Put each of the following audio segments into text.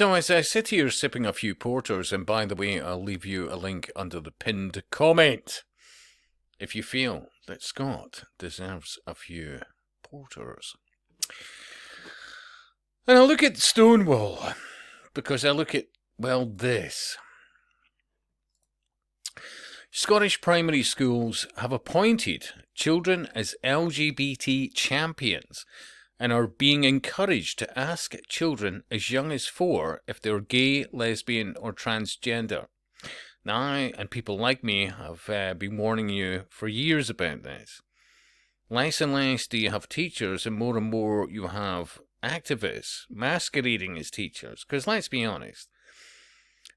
So as I sit here sipping a few porters, and by the way, I'll leave you a link under the pinned comment if you feel that Scott deserves a few porters. And I look at Stonewall, because I look at, well, this. Scottish primary schools have appointed children as LGBT champions and are being encouraged to ask children as young as 4 if they're gay, lesbian, or transgender. Now, I and people like me have been warning you for years about this. Less and less do you have teachers, and more you have activists masquerading as teachers. Because let's be honest,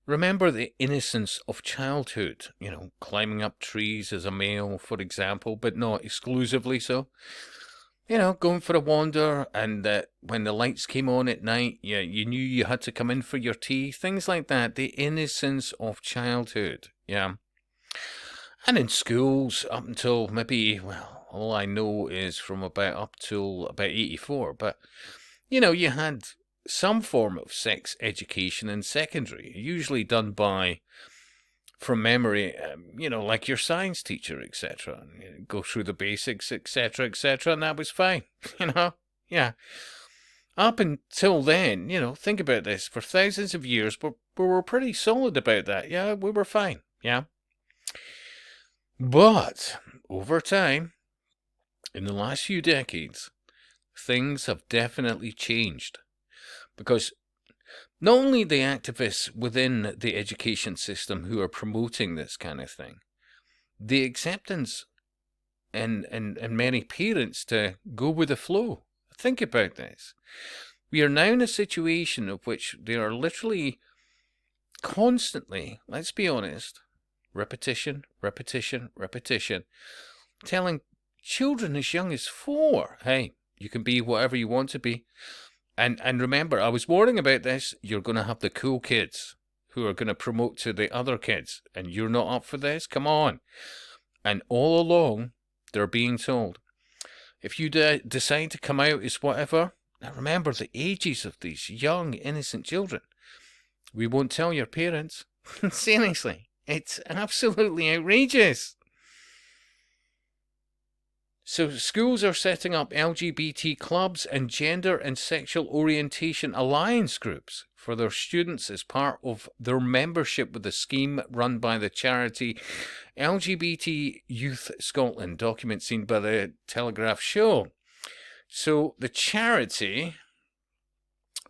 remember the innocence of childhood, climbing up trees as a male, for example, but not exclusively so. Going for a wander, and when the lights came on at night, you knew you had to come in for your tea, things like that, the innocence of childhood, yeah. And in schools, up until maybe, well, all I know is from up till about 84, but, you had some form of sex education in secondary, usually done from memory, like your science teacher, etc. Go through the basics, etc., and that was fine, yeah. Up until then, think about this, for thousands of years, we were pretty solid about that, yeah, we were fine, yeah. But, over time, in the last few decades, things have definitely changed, because not only the activists within the education system who are promoting this kind of thing, the acceptance and many parents to go with the flow. Think about this. We are now in a situation of which they are literally constantly, let's be honest, repetition, telling children as young as 4, hey, you can be whatever you want to be. And remember, I was warning about this, you're going to have the cool kids who are going to promote to the other kids, and you're not up for this? Come on. And all along, they're being told, if you decide to come out as whatever, now remember the ages of these young, innocent children. We won't tell your parents. Seriously, it's absolutely outrageous. So schools are setting up LGBT clubs and gender and sexual orientation alliance groups for their students as part of their membership with the scheme run by the charity LGBT Youth Scotland, document seen by the Telegraph show. So the charity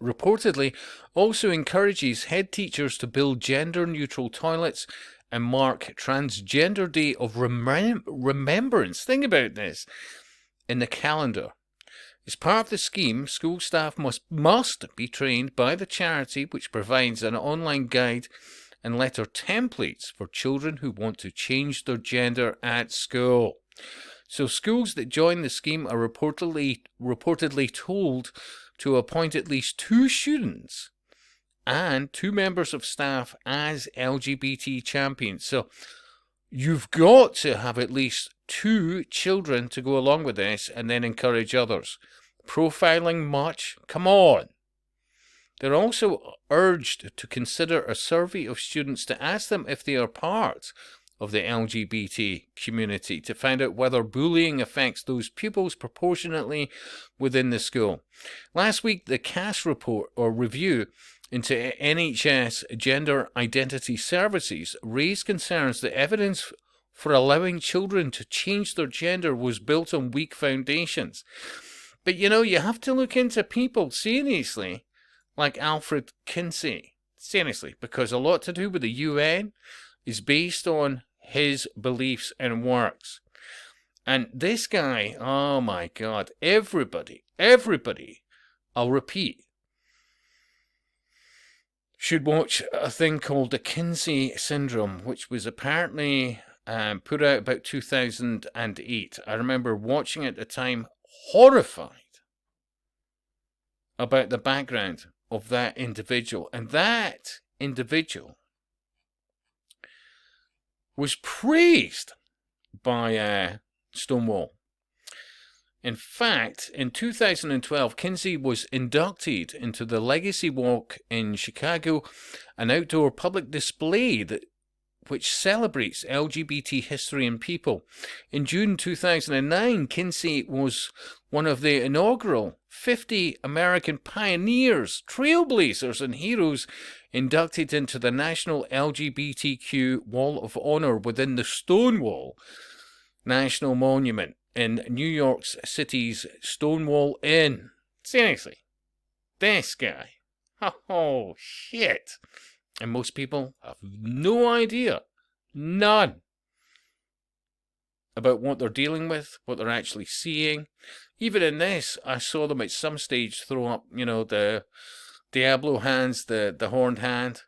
reportedly also encourages head teachers to build gender-neutral toilets and mark Transgender Day of Remembrance, think about this, in the calendar. As part of the scheme, school staff must be trained by the charity, which provides an online guide and letter templates for children who want to change their gender at school. So schools that join the scheme are reportedly told to appoint at least 2 students and 2 members of staff as LGBT champions. So you've got to have at least 2 children to go along with this and then encourage others. Profiling much? Come on. They're also urged to consider a survey of students to ask them if they are part of the LGBT community to find out whether bullying affects those pupils proportionately within the school. Last week, the CAS report or review into NHS gender identity services raised concerns that evidence for allowing children to change their gender was built on weak foundations. But you have to look into people seriously, like Alfred Kinsey, seriously, because a lot to do with the UN is based on his beliefs and works. And this guy, oh my God, everybody, I'll repeat, should watch a thing called the Kinsey Syndrome, which was apparently put out about 2008. I remember watching at the time, horrified about the background of that individual. And that individual was praised by Stonewall. In fact, in 2012, Kinsey was inducted into the Legacy Walk in Chicago, an outdoor public display which celebrates LGBT history and people. In June 2009, Kinsey was one of the inaugural 50 American pioneers, trailblazers, and heroes inducted into the National LGBTQ Wall of Honor within the Stonewall National Monument in New York City's Stonewall Inn. Seriously, this guy. Oh, shit. And most people have no idea, none, about what they're dealing with, what they're actually seeing. Even in this, I saw them at some stage throw up, the Diablo hands, the horned hand.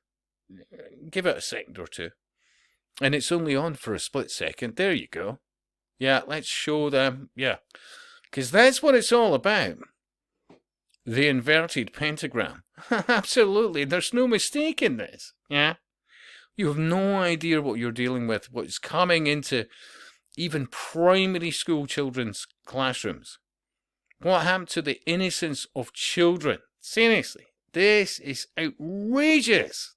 Give it a second or two. And it's only on for a split second. There you go. Yeah, let's show them. Yeah. Because that's what it's all about. The inverted pentagram. Absolutely. There's no mistake in this. Yeah. You have no idea what you're dealing with, what's coming into even primary school children's classrooms. What happened to the innocence of children? Seriously. This is outrageous.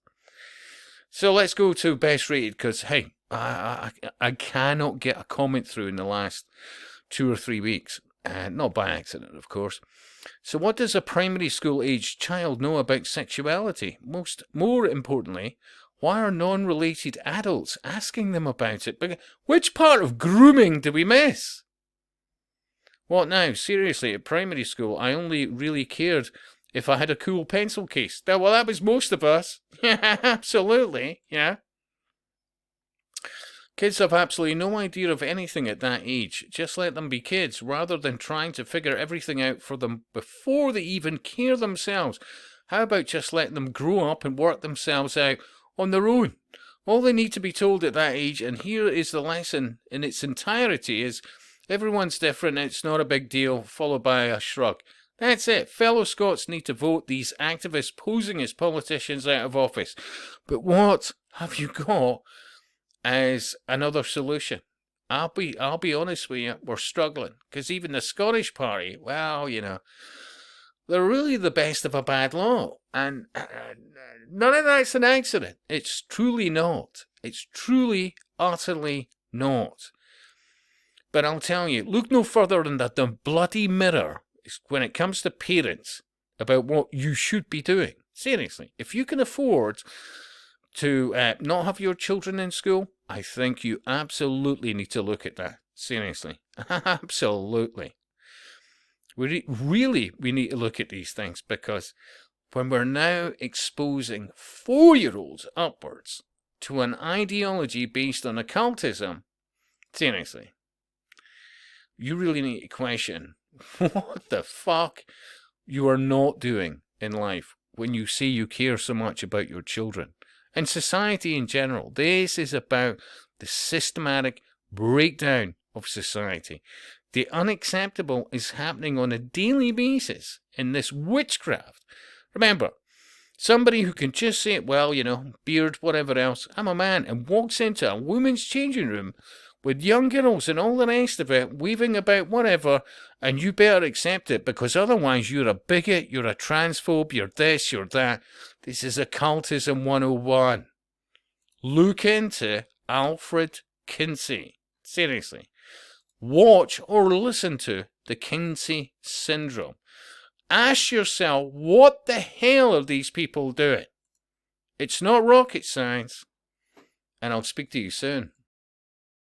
So let's go to best rated because, hey, I cannot get a comment through in the last 2 or 3 weeks. Not by accident, of course. So what does a primary school aged child know about sexuality? More importantly, why are non-related adults asking them about it? Which part of grooming do we miss? What now? Seriously, at primary school, I only really cared if I had a cool pencil case. Well, that was most of us. Yeah, absolutely. Yeah. Kids have absolutely no idea of anything at that age. Just let them be kids, rather than trying to figure everything out for them before they even care themselves. How about just letting them grow up and work themselves out on their own? All they need to be told at that age, and here is the lesson in its entirety, is everyone's different, it's not a big deal, followed by a shrug. That's it. Fellow Scots need to vote these activists posing as politicians out of office. But what have you got as another solution? I'll be honest with you, we're struggling. Because even the Scottish Party, well, they're really the best of a bad lot. And none of that's an accident. It's truly not. It's truly, utterly not. But I'll tell you, look no further than the bloody mirror when it comes to parents about what you should be doing. Seriously, if you can afford to not have your children in school, I think you absolutely need to look at that. Seriously. Absolutely. We need to look at these things, because when we're now exposing 4-year-olds upwards to an ideology based on occultism, seriously, you really need to question what the fuck you are not doing in life when you say you care so much about your children. And society in general. This is about the systematic breakdown of society. The unacceptable is happening on a daily basis in this witchcraft. Remember, somebody who can just say, well, beard, whatever else, I'm a man, and walks into a women's changing room with young girls and all the rest of it, waving about whatever, and you better accept it, because otherwise you're a bigot, you're a transphobe, you're this, you're that. This is occultism 101. Look into Alfred Kinsey. Seriously. Watch or listen to the Kinsey Syndrome. Ask yourself, what the hell are these people doing? It's not rocket science. And I'll speak to you soon.